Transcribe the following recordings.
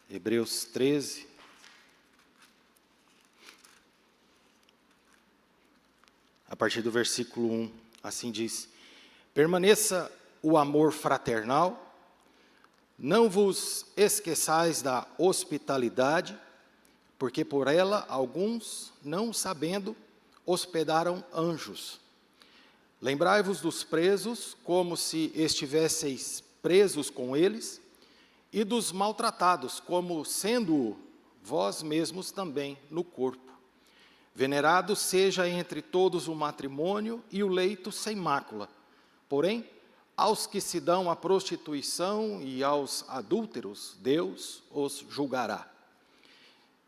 Hebreus 13. A partir do versículo 1, assim diz: permaneça o amor fraternal, não vos esqueçais da hospitalidade, porque por ela alguns, não sabendo, hospedaram anjos. Lembrai-vos dos presos, como se estivesseis presos com eles, e dos maltratados, como sendo vós mesmos também no corpo. Venerado seja entre todos o matrimônio e o leito sem mácula. Porém, aos que se dão à prostituição e aos adúlteros, Deus os julgará.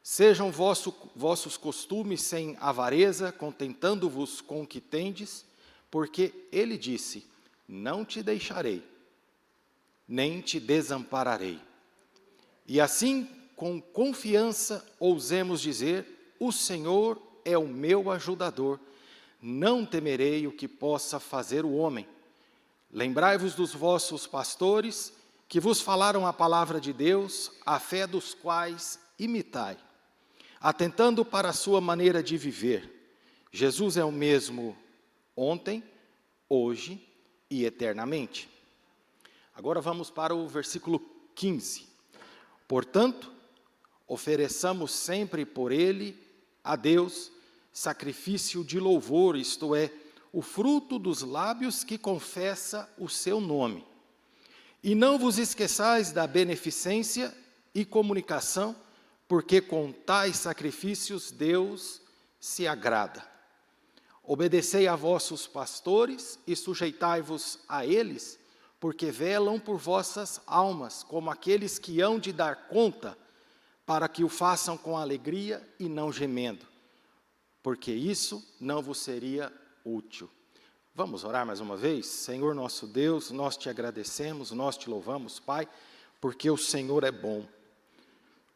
Sejam vossos costumes sem avareza, contentando-vos com o que tendes, porque ele disse: não te deixarei, nem te desampararei. E assim, com confiança, ousemos dizer: o Senhor é o meu ajudador, não temerei o que possa fazer o homem. Lembrai-vos dos vossos pastores, que vos falaram a palavra de Deus, a fé dos quais imitai, atentando para a sua maneira de viver. Jesus é o mesmo ontem, hoje e eternamente. Agora vamos para o versículo 15. Portanto, ofereçamos sempre por ele a Deus sacrifício de louvor, isto é, o fruto dos lábios que confessa o seu nome. E não vos esqueçais da beneficência e comunicação, porque com tais sacrifícios Deus se agrada. Obedecei a vossos pastores e sujeitai-vos a eles, porque velam por vossas almas, como aqueles que hão de dar conta, para que o façam com alegria e não gemendo, porque isso não vos seria útil. Vamos orar mais uma vez? Senhor nosso Deus, nós te agradecemos, nós te louvamos, Pai, porque o Senhor é bom,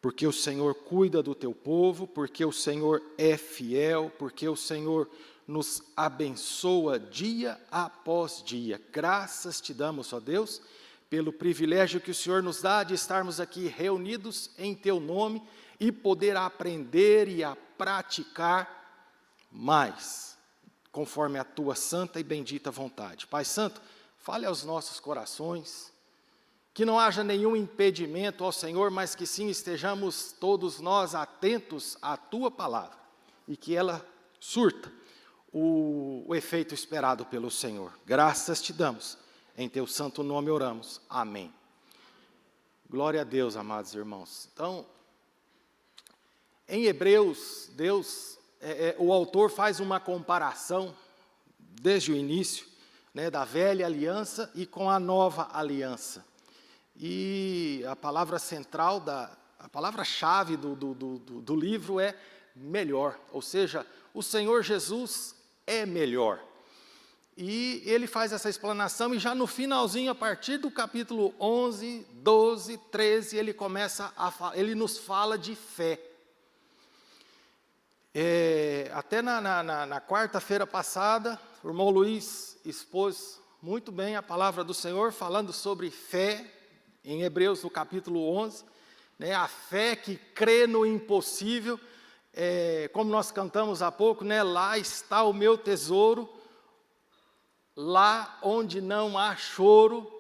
porque o Senhor cuida do teu povo, porque o Senhor é fiel, porque o Senhor nos abençoa dia após dia. Graças te damos, ó Deus, pelo privilégio que o Senhor nos dá de estarmos aqui reunidos em teu nome e poder aprender e a praticar mais, conforme a tua santa e bendita vontade. Pai Santo, fale aos nossos corações, que não haja nenhum impedimento ao Senhor, mas que sim estejamos todos nós atentos à tua palavra e que ela surta o efeito esperado pelo Senhor. Graças te damos, em teu santo nome oramos. Amém. Glória a Deus, amados irmãos. Então, em Hebreus, o autor faz uma comparação, desde o início, da velha aliança e com a nova aliança. E a palavra central, a palavra-chave do livro é melhor, ou seja, o Senhor Jesus é melhor. E ele faz essa explanação, e já no finalzinho, a partir do capítulo 11, 12, 13, ele nos fala de fé. Até na quarta-feira passada, o irmão Luiz expôs muito bem a palavra do Senhor, falando sobre fé, em Hebreus, no capítulo 11, a fé que crê no impossível, como nós cantamos há pouco, lá está o meu tesouro, lá onde não há choro,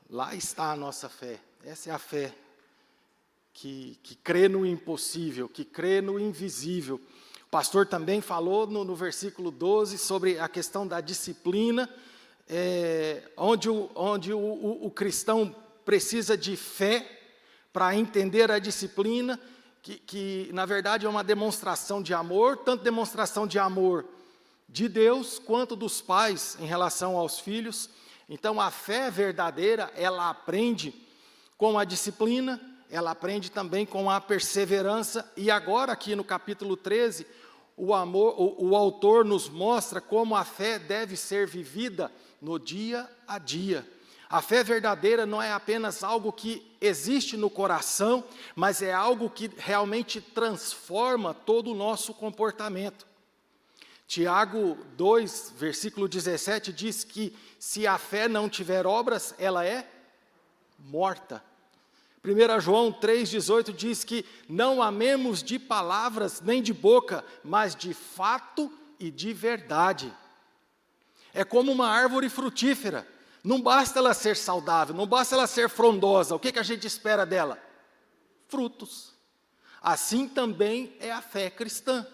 lá está a nossa fé. Essa é a fé que crê no impossível, que crê no invisível. O pastor também falou no versículo 12 sobre a questão da disciplina, onde o cristão precisa de fé para entender a disciplina, que na verdade é uma demonstração de amor, tanto demonstração de amor de Deus, quanto dos pais em relação aos filhos. Então a fé verdadeira, ela aprende com a disciplina, ela aprende também com a perseverança, e agora aqui no capítulo 13, o autor nos mostra como a fé deve ser vivida no dia a dia. A fé verdadeira não é apenas algo que existe no coração, mas é algo que realmente transforma todo o nosso comportamento. Tiago 2, versículo 17, diz que se a fé não tiver obras, ela é morta. 1 João 3,18 diz que não amemos de palavras nem de boca, mas de fato e de verdade. É como uma árvore frutífera. Não basta ela ser saudável, não basta ela ser frondosa. O que a gente espera dela? Frutos. Assim também é a fé cristã.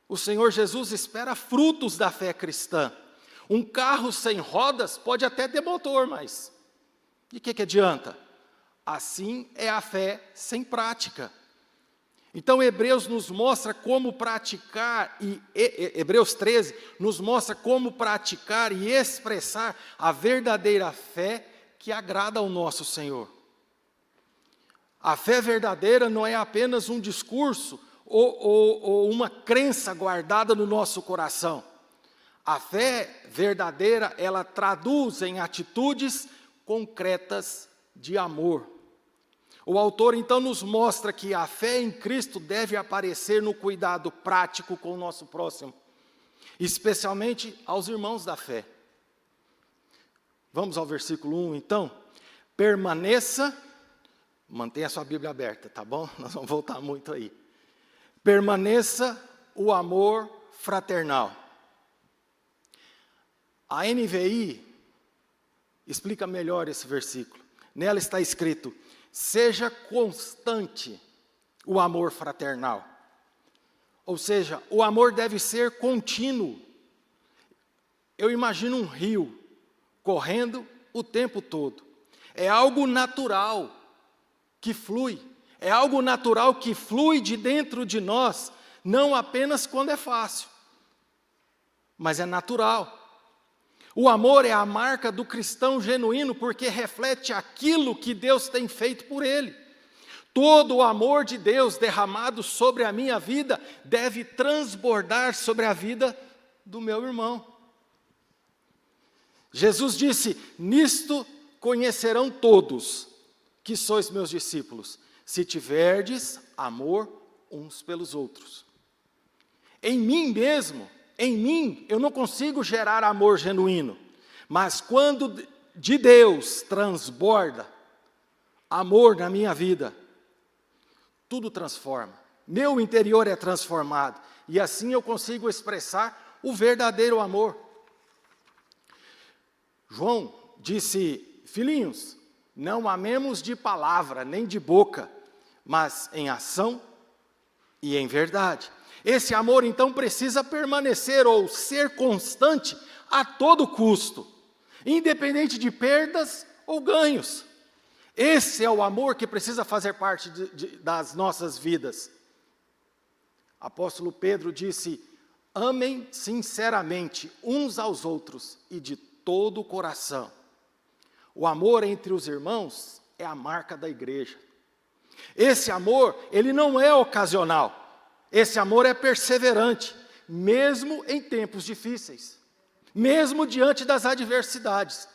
O Senhor Jesus espera frutos da fé cristã. Um carro sem rodas pode até ter motor, mas de que adianta? Assim é a fé sem prática. Então Hebreus nos mostra como praticar, Hebreus 13 nos mostra como praticar e expressar a verdadeira fé que agrada ao nosso Senhor. A fé verdadeira não é apenas um discurso ou uma crença guardada no nosso coração. A fé verdadeira, ela traduz em atitudes concretas de amor. O autor então nos mostra que a fé em Cristo deve aparecer no cuidado prático com o nosso próximo, especialmente aos irmãos da fé. Vamos ao versículo 1 então. Permaneça, mantenha a sua Bíblia aberta, tá bom? Nós vamos voltar muito aí. Permaneça o amor fraternal. A NVI explica melhor esse versículo. Nela está escrito: seja constante o amor fraternal. Ou seja, o amor deve ser contínuo. Eu imagino um rio correndo o tempo todo. É algo natural que flui. É algo natural que flui de dentro de nós, não apenas quando é fácil, mas é natural. O amor é a marca do cristão genuíno, porque reflete aquilo que Deus tem feito por ele. Todo o amor de Deus derramado sobre a minha vida deve transbordar sobre a vida do meu irmão. Jesus disse: nisto conhecerão todos que sois meus discípulos, se tiverdes amor uns pelos outros. Em mim mesmo, eu não consigo gerar amor genuíno, mas quando de Deus transborda amor na minha vida, tudo transforma. Meu interior é transformado, e assim eu consigo expressar o verdadeiro amor. João disse: filhinhos, não amemos de palavra nem de boca, mas em ação e em verdade. Esse amor, então, precisa permanecer ou ser constante a todo custo, independente de perdas ou ganhos. Esse é o amor que precisa fazer parte das nossas vidas. Apóstolo Pedro disse: amem sinceramente uns aos outros e de todo o coração. O amor entre os irmãos é a marca da igreja. Esse amor, ele não é ocasional. Esse amor é perseverante, mesmo em tempos difíceis, mesmo diante das adversidades.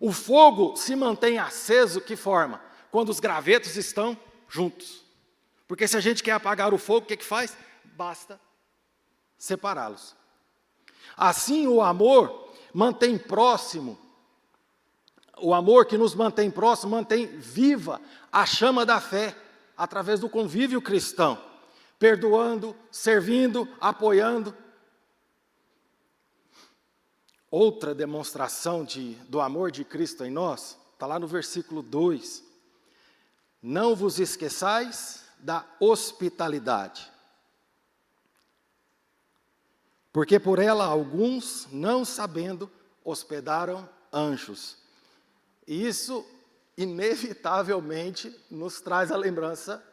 O fogo se mantém aceso, que forma? Quando os gravetos estão juntos. Porque se a gente quer apagar o fogo, o que faz? Basta separá-los. Assim, o amor mantém próximo, o amor que nos mantém próximo, mantém viva a chama da fé, através do convívio cristão, perdoando, servindo, apoiando. Outra demonstração do amor de Cristo em nós, está lá no versículo 2. Não vos esqueçais da hospitalidade, porque por ela alguns, não sabendo, hospedaram anjos. E isso, inevitavelmente, nos traz a lembrança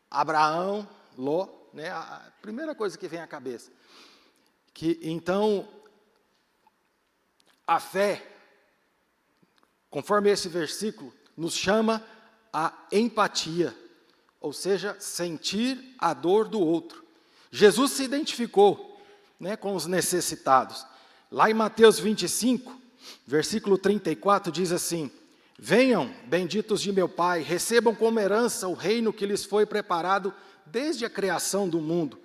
Abraão, Ló, né? A primeira coisa que vem à cabeça. Então, a fé, conforme esse versículo, nos chama a empatia, ou seja, sentir a dor do outro. Jesus se identificou, né, com os necessitados. Lá em Mateus 25, versículo 34, diz assim: venham, benditos de meu Pai, recebam como herança o reino que lhes foi preparado desde a criação do mundo.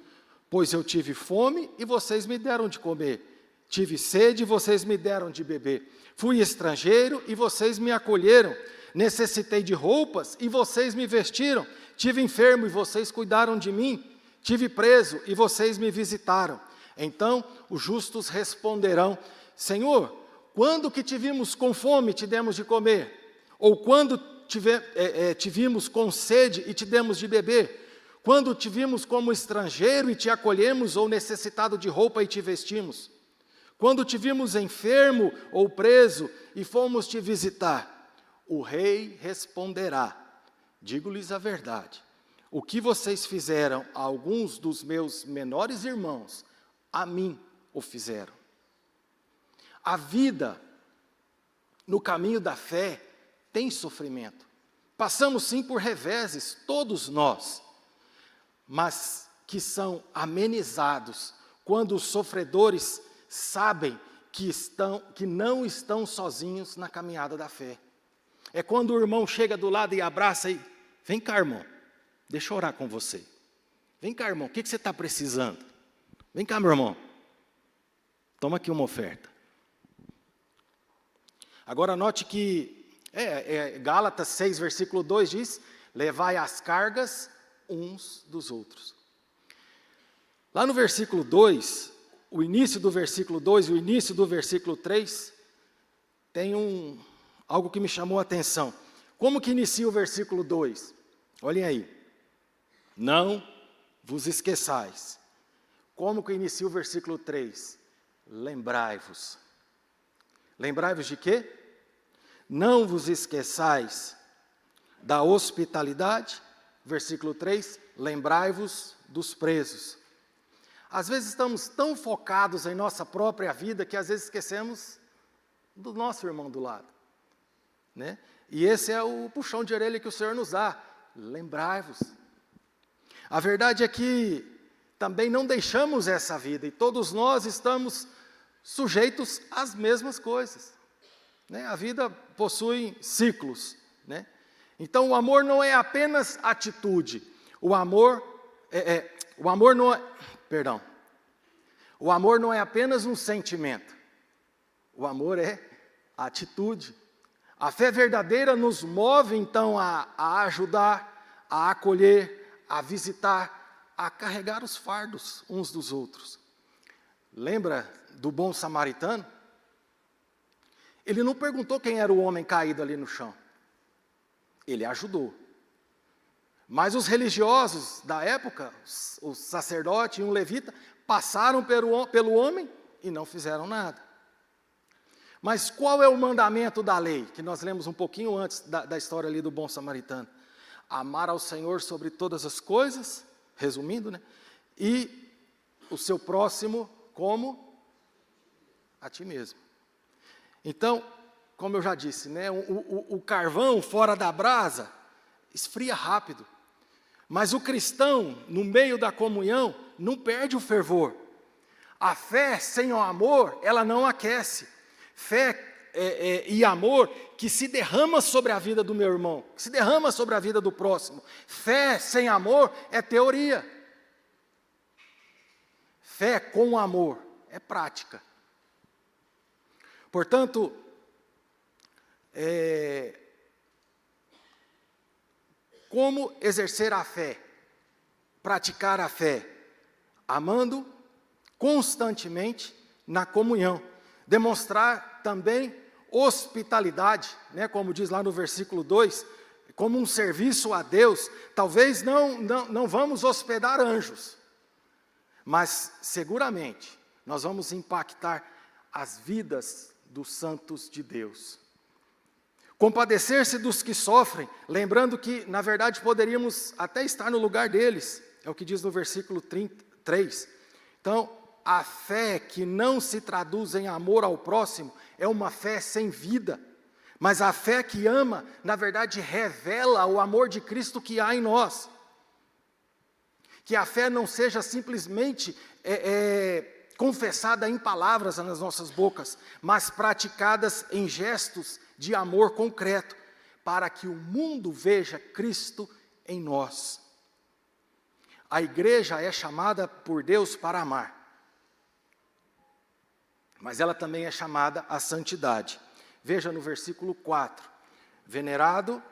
Pois eu tive fome e vocês me deram de comer. Tive sede e vocês me deram de beber. Fui estrangeiro e vocês me acolheram. necessitei de roupas e vocês me vestiram. Tive enfermo e vocês cuidaram de mim. Tive preso e vocês me visitaram. Então os justos responderão: Senhor, quando que te vimos com fome e te demos de comer? Ou quando te vimos com sede e te demos de beber? Quando te vimos como estrangeiro e te acolhemos, ou necessitado de roupa e te vestimos? Quando te vimos enfermo ou preso e fomos te visitar? O rei responderá: digo-lhes a verdade, o que vocês fizeram a alguns dos meus menores irmãos, a mim o fizeram. A vida no caminho da fé tem sofrimento. Passamos sim por reveses, todos nós, mas que são amenizados quando os sofredores sabem que não estão sozinhos na caminhada da fé. É quando o irmão chega do lado e abraça e: vem cá, irmão, deixa eu orar com você. Vem cá, irmão, o que você está precisando? Vem cá, meu irmão, toma aqui uma oferta. Agora note que Gálatas 6, versículo 2 diz: levai as cargas uns dos outros. Lá no versículo 2, o início do versículo 2 e o início do versículo 3, tem algo que me chamou a atenção. Como que inicia o versículo 2? Olhem aí. Não vos esqueçais. Como que inicia o versículo 3? Lembrai-vos. Lembrai-vos de quê? Não vos esqueçais da hospitalidade. Versículo 3, lembrai-vos dos presos. Às vezes estamos tão focados em nossa própria vida que às vezes esquecemos do nosso irmão do lado, né? E esse é o puxão de orelha que o Senhor nos dá. Lembrai-vos. A verdade é que também não deixamos essa vida e todos nós estamos sujeitos às mesmas coisas, né? A vida possui ciclos, né? Então o amor não é apenas atitude. O amor não é apenas um sentimento. O amor é atitude. A fé verdadeira nos move então a ajudar, a acolher, a visitar, a carregar os fardos uns dos outros. Lembra do bom samaritano? Ele não perguntou quem era o homem caído ali no chão. Ele ajudou. Mas os religiosos da época, o sacerdote e um levita, passaram pelo homem e não fizeram nada. Mas qual é o mandamento da lei? Que nós lemos um pouquinho antes da história ali do bom samaritano. Amar ao Senhor sobre todas as coisas, resumindo, né? E o seu próximo como a ti mesmo. Então, como eu já disse, né, o carvão fora da brasa esfria rápido. Mas o cristão, no meio da comunhão, não perde o fervor. A fé sem o amor, ela não aquece. Fé e amor que se derrama sobre a vida do meu irmão, que se derrama sobre a vida do próximo. Fé sem amor é teoria. Fé com amor é prática. Portanto, como exercer a fé? Praticar a fé, amando constantemente na comunhão. Demonstrar também hospitalidade, né, como diz lá no versículo 2, como um serviço a Deus. Talvez não vamos hospedar anjos, mas seguramente nós vamos impactar as vidas dos santos de Deus. Compadecer-se dos que sofrem, lembrando que, na verdade, poderíamos até estar no lugar deles, é o que diz no versículo 3. Então, a fé que não se traduz em amor ao próximo é uma fé sem vida, mas a fé que ama, na verdade, revela o amor de Cristo que há em nós. Que a fé não seja simplesmente confessada em palavras nas nossas bocas, mas praticadas em gestos de amor concreto, para que o mundo veja Cristo em nós. A igreja é chamada por Deus para amar, mas ela também é chamada à santidade. Veja no versículo 4, venerado,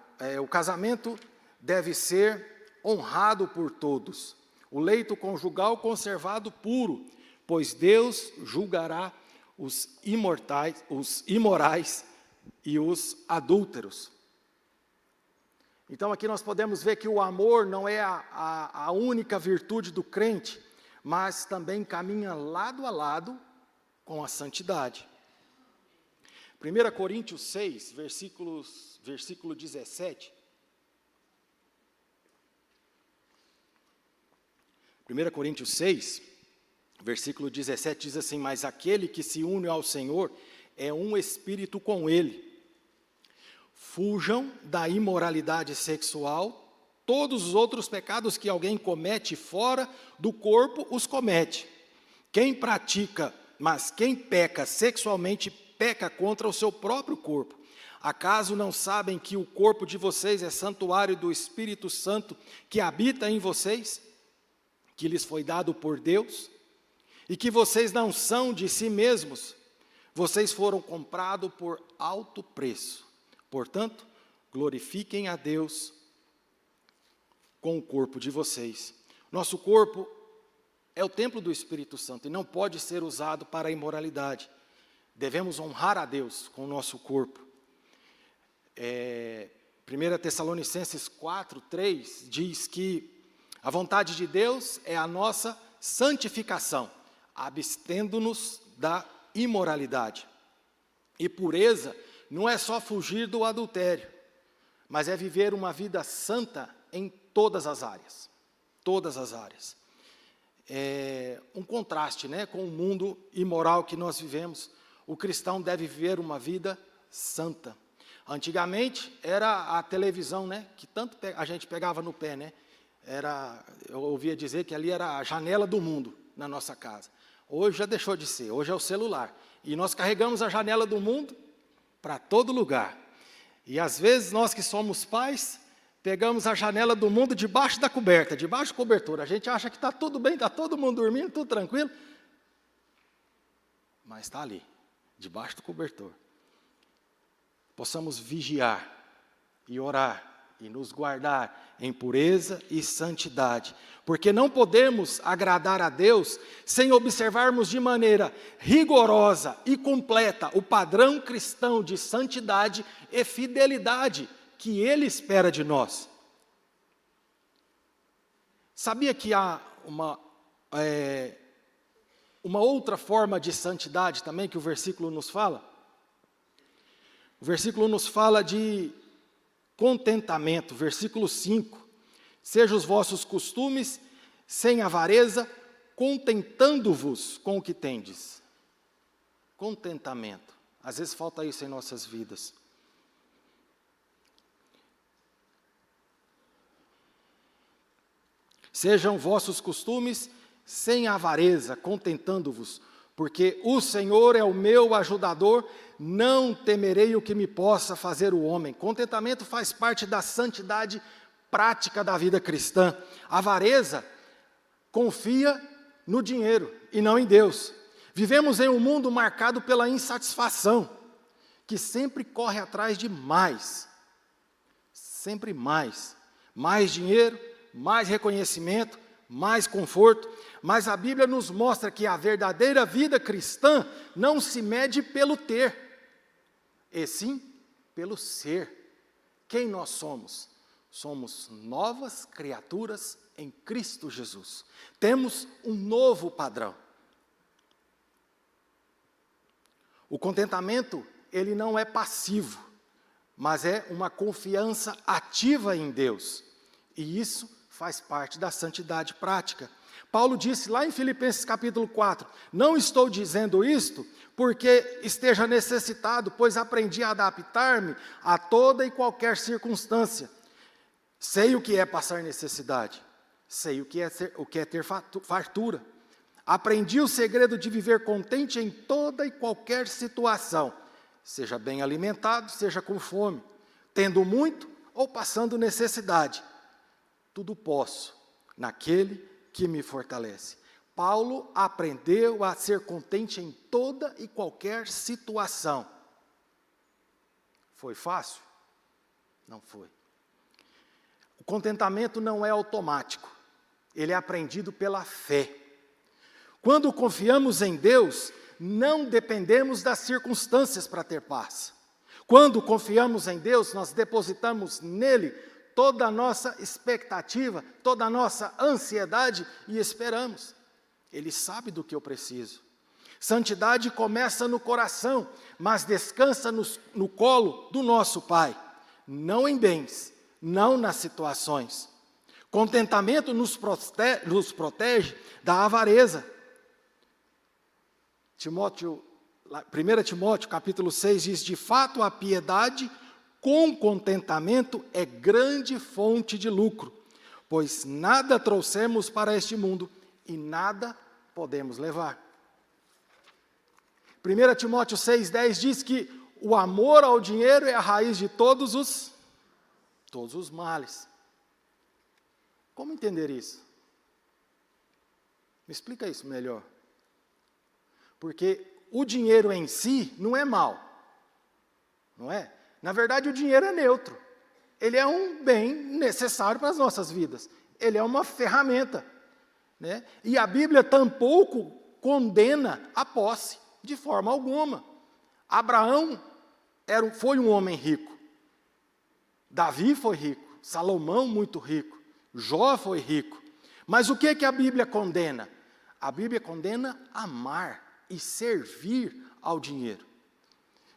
o casamento deve ser honrado por todos. O leito conjugal conservado puro, pois Deus julgará os imorais e os adúlteros. Então aqui nós podemos ver que o amor não é a única virtude do crente, mas também caminha lado a lado com a santidade. 1 Coríntios 6, versículo 17. 1 Coríntios 6, versículo 17 diz assim: mas aquele que se une ao Senhor é um espírito com Ele. Fujam da imoralidade sexual, todos os outros pecados que alguém comete fora do corpo os comete. Quem peca sexualmente peca contra o seu próprio corpo. Acaso não sabem que o corpo de vocês é santuário do Espírito Santo que habita em vocês, que lhes foi dado por Deus, e que vocês não são de si mesmos, vocês foram comprados por alto preço. Portanto, glorifiquem a Deus com o corpo de vocês. Nosso corpo é o templo do Espírito Santo e não pode ser usado para a imoralidade. Devemos honrar a Deus com o nosso corpo. 1 Tessalonicenses 4:3 diz que a vontade de Deus é a nossa santificação, abstendo-nos da imoralidade. E pureza não é só fugir do adultério, mas é viver uma vida santa em todas as áreas. Todas as áreas. É um contraste, né, com o mundo imoral que nós vivemos. O cristão deve viver uma vida santa. Antigamente era a televisão, né, que tanto a gente pegava no pé, né? Eu ouvia dizer que ali era a janela do mundo na nossa casa. Hoje já deixou de ser, hoje é o celular. E nós carregamos a janela do mundo para todo lugar. E às vezes nós que somos pais, pegamos a janela do mundo debaixo da coberta, debaixo do cobertor. A gente acha que está tudo bem, está todo mundo dormindo, tudo tranquilo. Mas está ali, debaixo do cobertor. Possamos vigiar e orar e nos guardar em pureza e santidade, porque não podemos agradar a Deus sem observarmos de maneira rigorosa e completa o padrão cristão de santidade e fidelidade que Ele espera de nós. Sabia que há uma outra forma de santidade também que o versículo nos fala? O versículo nos fala de contentamento, versículo 5. Sejam os vossos costumes sem avareza, contentando-vos com o que tendes. Contentamento. Às vezes falta isso em nossas vidas. Sejam vossos costumes sem avareza, contentando-vos, porque o Senhor é o meu ajudador, não temerei o que me possa fazer o homem. Contentamento faz parte da santidade prática da vida cristã. Avareza confia no dinheiro e não em Deus. Vivemos em um mundo marcado pela insatisfação, que sempre corre atrás de mais. Sempre mais. Mais dinheiro, mais reconhecimento, mais conforto. Mas a Bíblia nos mostra que a verdadeira vida cristã não se mede pelo ter, e sim pelo ser. Quem nós somos? Somos novas criaturas em Cristo Jesus. Temos um novo padrão. O contentamento, ele não é passivo, mas é uma confiança ativa em Deus. E isso faz parte da santidade prática. Paulo disse lá em Filipenses capítulo 4, não estou dizendo isto porque esteja necessitado, pois aprendi a adaptar-me a toda e qualquer circunstância. Sei o que é passar necessidade, sei o que é ter fartura. Aprendi o segredo de viver contente em toda e qualquer situação, seja bem alimentado, seja com fome, tendo muito ou passando necessidade. Tudo posso naquele que me fortalece. Paulo aprendeu a ser contente em toda e qualquer situação. Foi fácil? Não foi. O contentamento não é automático. Ele é aprendido pela fé. Quando confiamos em Deus, não dependemos das circunstâncias para ter paz. Quando confiamos em Deus, nós depositamos nele toda a nossa expectativa, toda a nossa ansiedade e esperamos. Ele sabe do que eu preciso. Santidade começa no coração, mas descansa no colo do nosso Pai. Não em bens, não nas situações. Contentamento nos protege da avareza. 1 Timóteo capítulo 6 diz, de fato a piedade com contentamento é grande fonte de lucro, pois nada trouxemos para este mundo e nada podemos levar. 1 Timóteo 6,10 diz que o amor ao dinheiro é a raiz de todos os males. Como entender isso? Me explica isso melhor. Porque o dinheiro em si não é mal, não é? Na verdade, o dinheiro é neutro. Ele é um bem necessário para as nossas vidas. Ele é uma ferramenta, né? E a Bíblia tampouco condena a posse, de forma alguma. Abraão foi um homem rico. Davi foi rico. Salomão, muito rico. Jó foi rico. Mas o que a Bíblia condena? A Bíblia condena amar e servir ao dinheiro.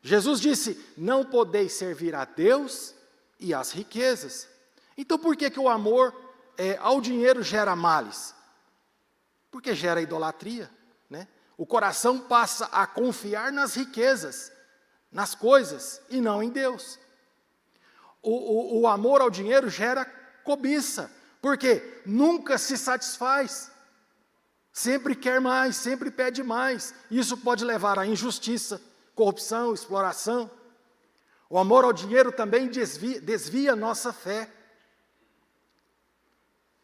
Jesus disse, não podeis servir a Deus e às riquezas. Então por que o amor ao dinheiro gera males? Porque gera idolatria, né? O coração passa a confiar nas riquezas, nas coisas, e não em Deus. O amor ao dinheiro gera cobiça, porque nunca se satisfaz. Sempre quer mais, sempre pede mais. Isso pode levar à injustiça, corrupção, exploração. O amor ao dinheiro também desvia nossa fé,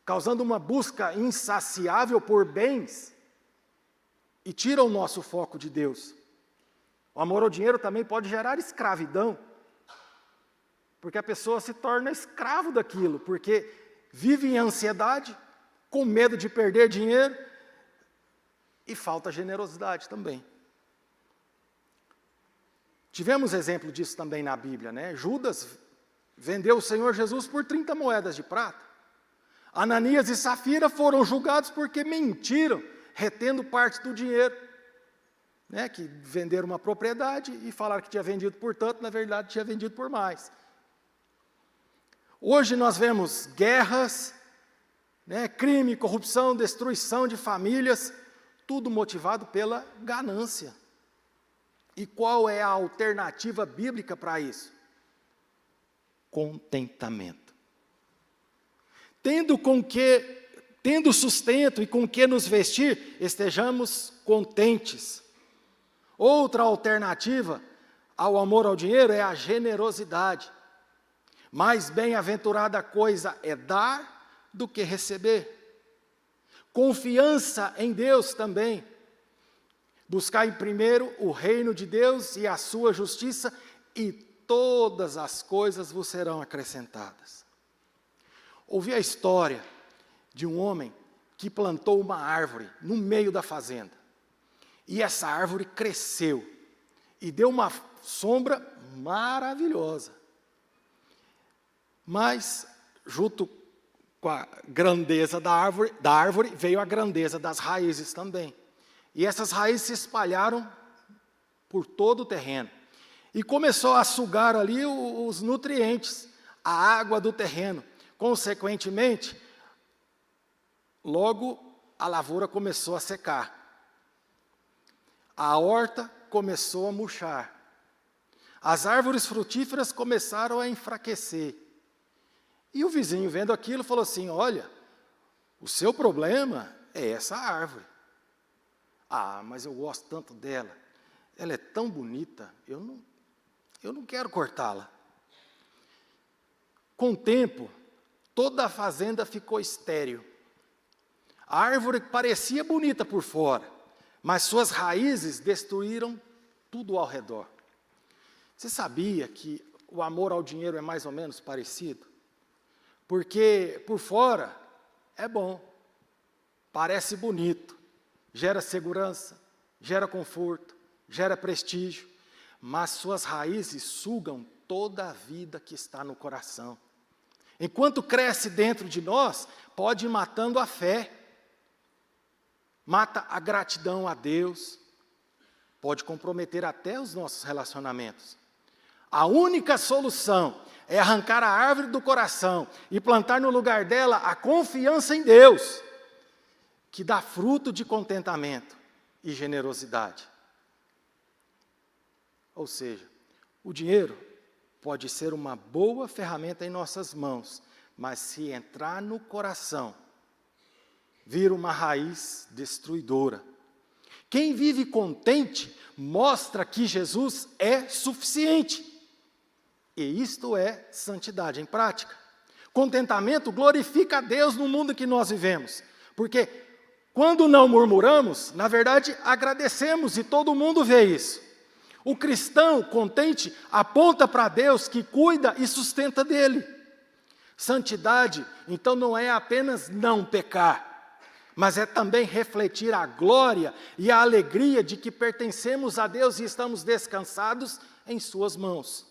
causando uma busca insaciável por bens e tira o nosso foco de Deus. O amor ao dinheiro também pode gerar escravidão, porque a pessoa se torna escravo daquilo, porque vive em ansiedade, com medo de perder dinheiro, e falta generosidade também. Tivemos exemplo disso também na Bíblia, né? Judas vendeu o Senhor Jesus por 30 moedas de prata. Ananias e Safira foram julgados porque mentiram, retendo parte do dinheiro, né? Que venderam uma propriedade e falaram que tinha vendido por tanto, na verdade tinha vendido por mais. Hoje nós vemos guerras, né? Crime, corrupção, destruição de famílias, tudo motivado pela ganância. E qual é a alternativa bíblica para isso? Contentamento. Tendo sustento e com que nos vestir, estejamos contentes. Outra alternativa ao amor ao dinheiro é a generosidade. Mais bem-aventurada coisa é dar do que receber. Confiança em Deus também. Buscar em primeiro o reino de Deus e a sua justiça, e todas as coisas vos serão acrescentadas. Ouvi a história de um homem que plantou uma árvore no meio da fazenda. E essa árvore cresceu e deu uma sombra maravilhosa. Mas, junto com a grandeza da árvore, veio a grandeza das raízes também. E essas raízes se espalharam por todo o terreno. E começou a sugar ali os nutrientes, a água do terreno. Consequentemente, logo a lavoura começou a secar. A horta começou a murchar. As árvores frutíferas começaram a enfraquecer. E o vizinho, vendo aquilo, falou assim, olha, o seu problema é essa árvore. Ah, mas eu gosto tanto dela. Ela é tão bonita, eu não quero cortá-la. Com o tempo, toda a fazenda ficou estéril. A árvore parecia bonita por fora, mas suas raízes destruíram tudo ao redor. Você sabia que o amor ao dinheiro é mais ou menos parecido? Porque por fora é bom, parece bonito, gera segurança, gera conforto, gera prestígio, mas suas raízes sugam toda a vida que está no coração. Enquanto cresce dentro de nós, pode ir matando a fé, mata a gratidão a Deus, pode comprometer até os nossos relacionamentos. A única solução é arrancar a árvore do coração e plantar no lugar dela a confiança em Deus, que dá fruto de contentamento e generosidade. Ou seja, o dinheiro pode ser uma boa ferramenta em nossas mãos, mas se entrar no coração, vira uma raiz destruidora. Quem vive contente mostra que Jesus é suficiente. E isto é santidade em prática. Contentamento glorifica a Deus no mundo que nós vivemos, porque quando não murmuramos, na verdade agradecemos e todo mundo vê isso. O cristão contente aponta para Deus que cuida e sustenta dele. Santidade, então, não é apenas não pecar, mas é também refletir a glória e a alegria de que pertencemos a Deus e estamos descansados em suas mãos.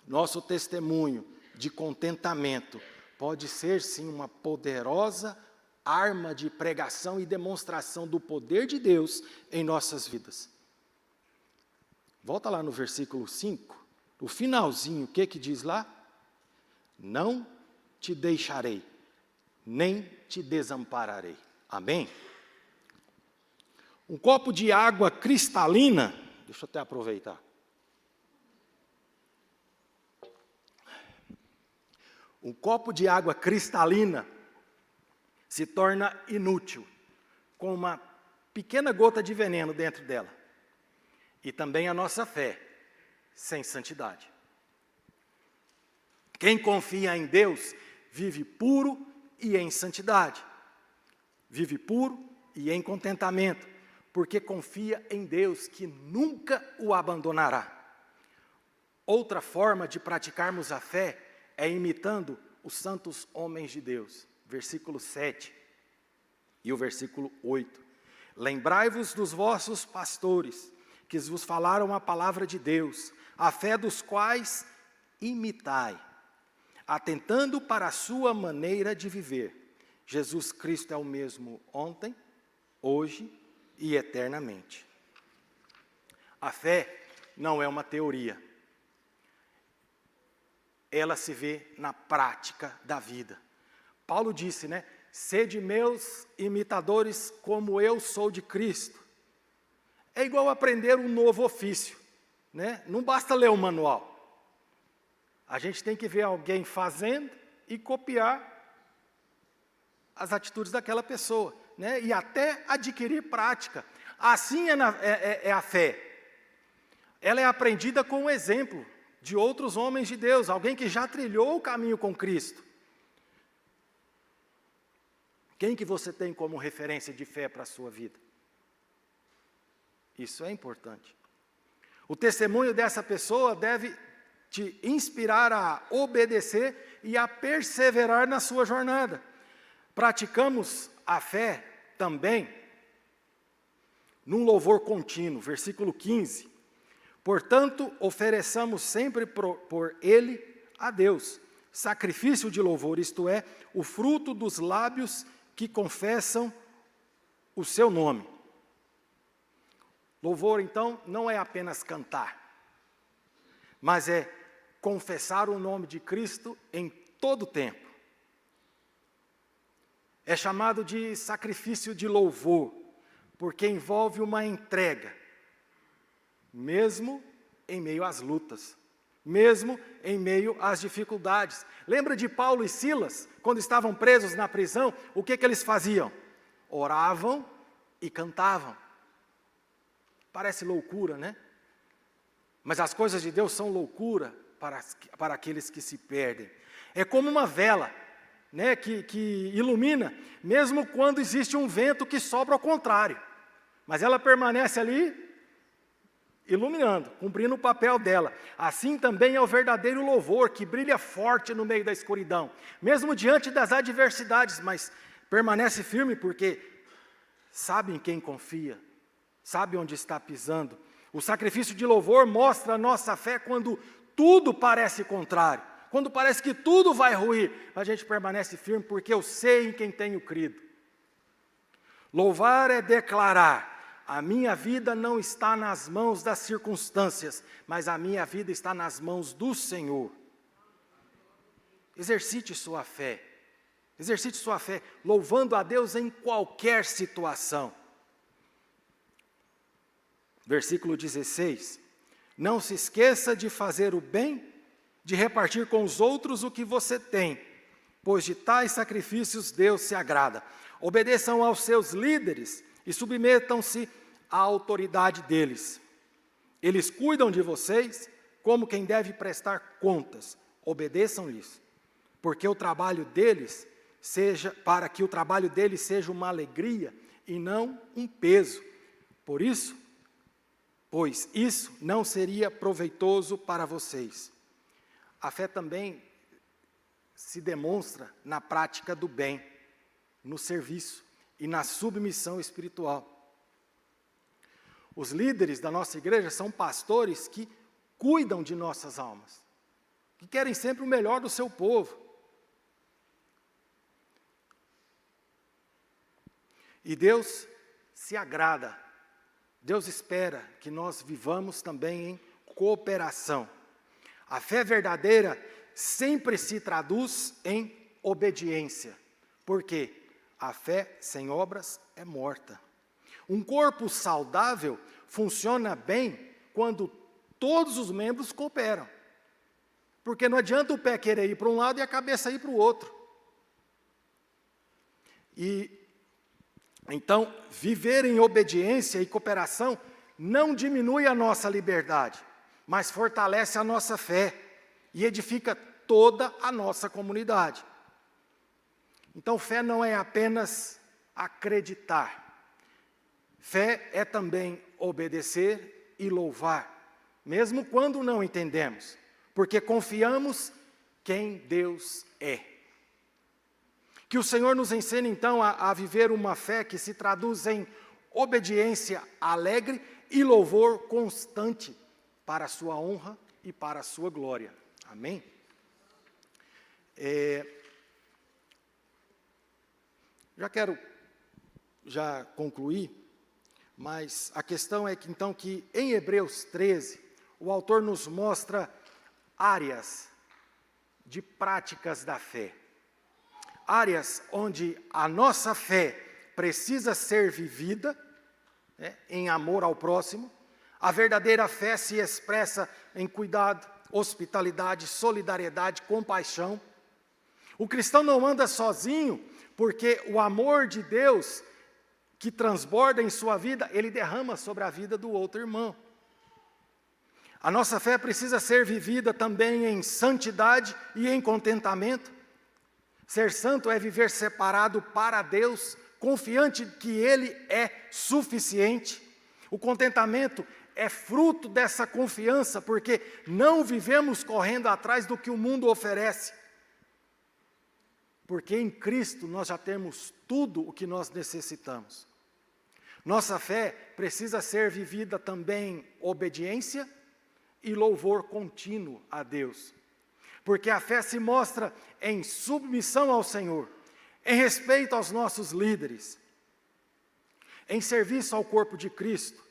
Nosso testemunho de contentamento pode ser, sim, uma poderosa arma de pregação e demonstração do poder de Deus em nossas vidas. Volta lá no versículo 5, o finalzinho, o que diz lá? Não te deixarei, nem te desampararei. Amém? Um copo de água cristalina, deixa eu até aproveitar. Um copo de água cristalina se torna inútil, com uma pequena gota de veneno dentro dela. E também a nossa fé, sem santidade. Quem confia em Deus, vive puro e em santidade. Vive puro e em contentamento, porque confia em Deus que nunca o abandonará. Outra forma de praticarmos a fé é imitando os santos homens de Deus. Versículo 7 e o versículo 8. Lembrai-vos dos vossos pastores, que vos falaram a palavra de Deus, a fé dos quais imitai, atentando para a sua maneira de viver. Jesus Cristo é o mesmo ontem, hoje e eternamente. A fé não é uma teoria. Ela se vê na prática da vida. Paulo disse, né? Sede meus imitadores como eu sou de Cristo. É igual aprender um novo ofício, né? Não basta ler o manual. A gente tem que ver alguém fazendo e copiar as atitudes daquela pessoa, né? E até adquirir prática. Assim é a fé. Ela é aprendida com o exemplo de outros homens de Deus, alguém que já trilhou o caminho com Cristo. Quem que você tem como referência de fé para a sua vida? Isso é importante. O testemunho dessa pessoa deve te inspirar a obedecer e a perseverar na sua jornada. Praticamos a fé também num louvor contínuo, versículo 15. Portanto, ofereçamos sempre por ele a Deus, sacrifício de louvor, isto é, o fruto dos lábios que confessam o seu nome. Louvor, então, não é apenas cantar, mas é confessar o nome de Cristo em todo o tempo. É chamado de sacrifício de louvor, porque envolve uma entrega, mesmo em meio às lutas, mesmo em meio às dificuldades. Lembra de Paulo e Silas, quando estavam presos na prisão, o que eles faziam? Oravam e cantavam. Parece loucura, né? Mas as coisas de Deus são loucura para aqueles que se perdem. É como uma vela, né, que ilumina, mesmo quando existe um vento que sopra ao contrário. Mas ela permanece ali iluminando, cumprindo o papel dela. Assim também é o verdadeiro louvor, que brilha forte no meio da escuridão, mesmo diante das adversidades, mas permanece firme porque sabe em quem confia, sabe onde está pisando. O sacrifício de louvor mostra a nossa fé quando tudo parece contrário, quando parece que tudo vai ruir, a gente permanece firme porque eu sei em quem tenho crido. Louvar é declarar: a minha vida não está nas mãos das circunstâncias, mas a minha vida está nas mãos do Senhor. Exercite sua fé, louvando a Deus em qualquer situação. Versículo 16: não se esqueça de fazer o bem, de repartir com os outros o que você tem, pois de tais sacrifícios Deus se agrada. Obedeçam aos seus líderes e submetam-se à autoridade deles. Eles cuidam de vocês como quem deve prestar contas. Obedeçam-lhes, porque o trabalho deles para que o trabalho deles seja uma alegria e não um peso. Pois isso não seria proveitoso para vocês. A fé também se demonstra na prática do bem, no serviço e na submissão espiritual. Os líderes da nossa igreja são pastores que cuidam de nossas almas, que querem sempre o melhor do seu povo. E Deus se agrada, Deus espera que nós vivamos também em cooperação. A fé verdadeira sempre se traduz em obediência, porque a fé sem obras é morta. Um corpo saudável funciona bem quando todos os membros cooperam. Porque não adianta o pé querer ir para um lado e a cabeça ir para o outro. E então, viver em obediência e cooperação não diminui a nossa liberdade, mas fortalece a nossa fé e edifica toda a nossa comunidade. Então, fé não é apenas acreditar. Fé é também obedecer e louvar, mesmo quando não entendemos, porque confiamos quem Deus é. Que o Senhor nos ensine, então, a viver uma fé que se traduz em obediência alegre e louvor constante para a sua honra e para a sua glória. Amém? Já concluir, mas a questão é que, então, que em Hebreus 13, o autor nos mostra áreas de práticas da fé. Áreas onde a nossa fé precisa ser vivida, em amor ao próximo. A verdadeira fé se expressa em cuidado, hospitalidade, solidariedade, compaixão. O cristão não anda sozinho, porque o amor de Deus que transborda em sua vida, ele derrama sobre a vida do outro irmão. A nossa fé precisa ser vivida também em santidade e em contentamento. Ser santo é viver separado para Deus, confiante que Ele é suficiente. O contentamento é fruto dessa confiança, porque não vivemos correndo atrás do que o mundo oferece. Porque em Cristo nós já temos tudo o que nós necessitamos. Nossa fé precisa ser vivida também em obediência e louvor contínuo a Deus. Porque a fé se mostra em submissão ao Senhor, em respeito aos nossos líderes, em serviço ao corpo de Cristo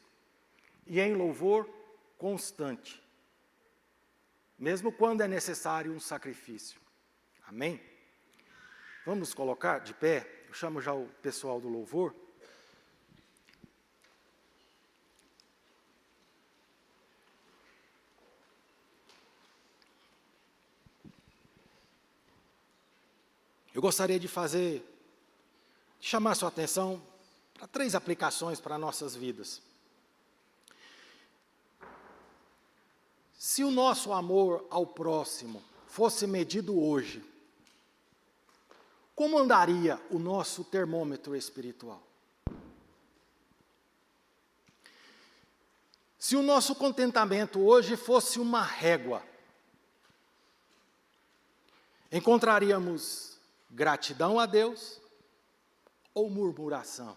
e em louvor constante, mesmo quando é necessário um sacrifício. Amém? Vamos nos colocar de pé, eu chamo já o pessoal do louvor. Eu gostaria de chamar sua atenção para 3 aplicações para nossas vidas. Se o nosso amor ao próximo fosse medido hoje, como andaria o nosso termômetro espiritual? Se Se o nosso contentamento hoje fosse uma régua, encontraríamos gratidão a Deus ou murmuração?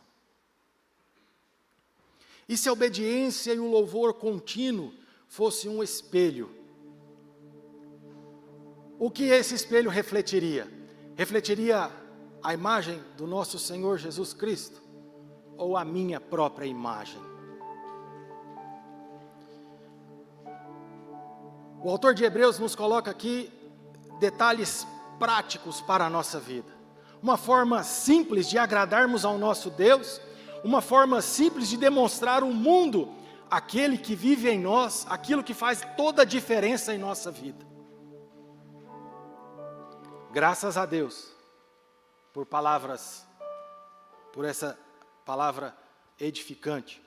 E se a obediência e o louvor contínuo fosse um espelho, o que esse espelho refletiria? Refletiria a imagem do nosso Senhor Jesus Cristo ou a minha própria imagem? O autor de Hebreus nos coloca aqui detalhes práticos para a nossa vida. Uma forma simples de agradarmos ao nosso Deus, uma forma simples de demonstrar ao mundo aquele que vive em nós, aquilo que faz toda a diferença em nossa vida. Graças a Deus por essa palavra edificante.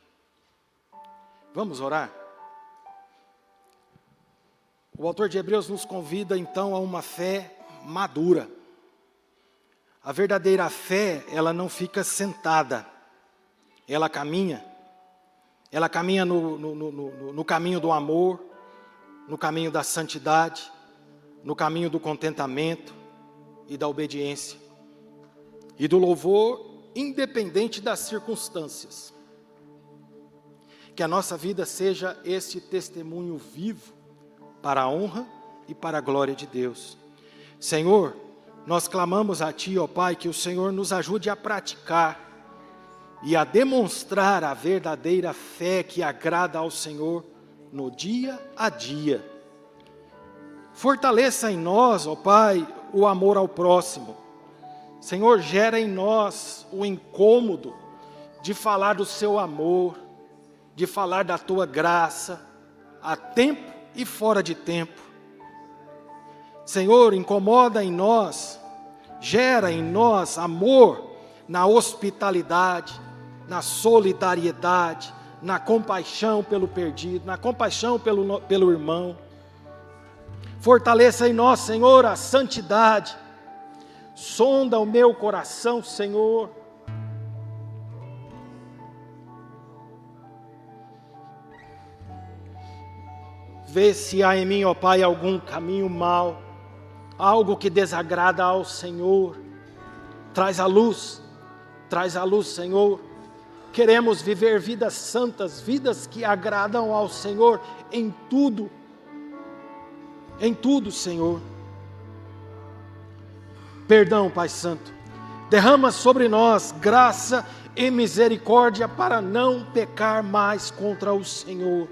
Vamos orar? O autor de Hebreus nos convida então a uma fé madura. A verdadeira fé, ela não fica sentada, ela caminha no caminho do amor, no caminho da santidade, no caminho do contentamento e da obediência, e do louvor independente das circunstâncias. Que a nossa vida seja este testemunho vivo para a honra e para a glória de Deus. Senhor, nós clamamos a Ti, ó Pai, que o Senhor nos ajude a praticar e a demonstrar a verdadeira fé que agrada ao Senhor no dia a dia. Fortaleça em nós, ó Pai, o amor ao próximo. Senhor, gera em nós o incômodo de falar do Seu amor, de falar da Tua graça, a tempo e fora de tempo. Senhor, incomoda em nós, gera em nós amor na hospitalidade, na solidariedade, na compaixão pelo perdido, na compaixão pelo irmão. Fortaleça em nós, Senhor, a santidade. Sonda o meu coração, Senhor. Vê se há em mim, ó Pai, algum caminho mau, algo que desagrada ao Senhor. Traz a luz, Senhor. Queremos viver vidas santas, vidas que agradam ao Senhor em tudo, Senhor. Perdão, Pai Santo, derrama sobre nós graça e misericórdia para não pecar mais contra o Senhor.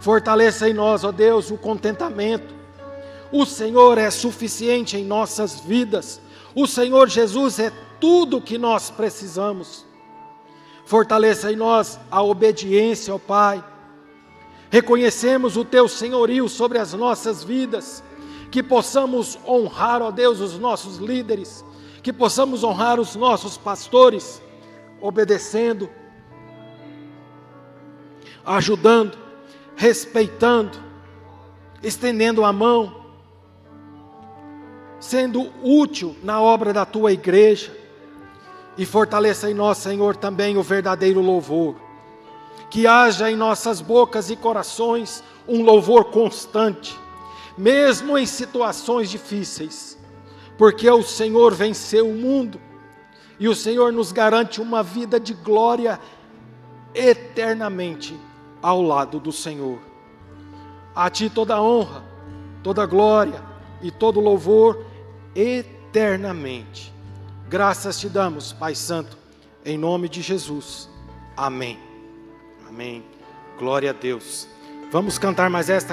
Fortaleça em nós, ó Deus, o contentamento. O Senhor é suficiente em nossas vidas. O Senhor Jesus é tudo o que nós precisamos. Fortaleça em nós a obediência, ó Pai. Reconhecemos o Teu senhorio sobre as nossas vidas. Que possamos honrar, ó Deus, os nossos líderes. Que possamos honrar os nossos pastores, obedecendo, ajudando, respeitando, estendendo a mão, sendo útil na obra da Tua igreja. E fortaleça em nós, Senhor, também o verdadeiro louvor. Que haja em nossas bocas e corações um louvor constante, mesmo em situações difíceis, porque o Senhor venceu o mundo, e o Senhor nos garante uma vida de glória eternamente ao lado do Senhor. A Ti toda honra, toda glória e todo louvor eternamente. Graças Te damos, Pai Santo, em nome de Jesus. Amém. Amém. Glória a Deus. Vamos cantar mais esta canção.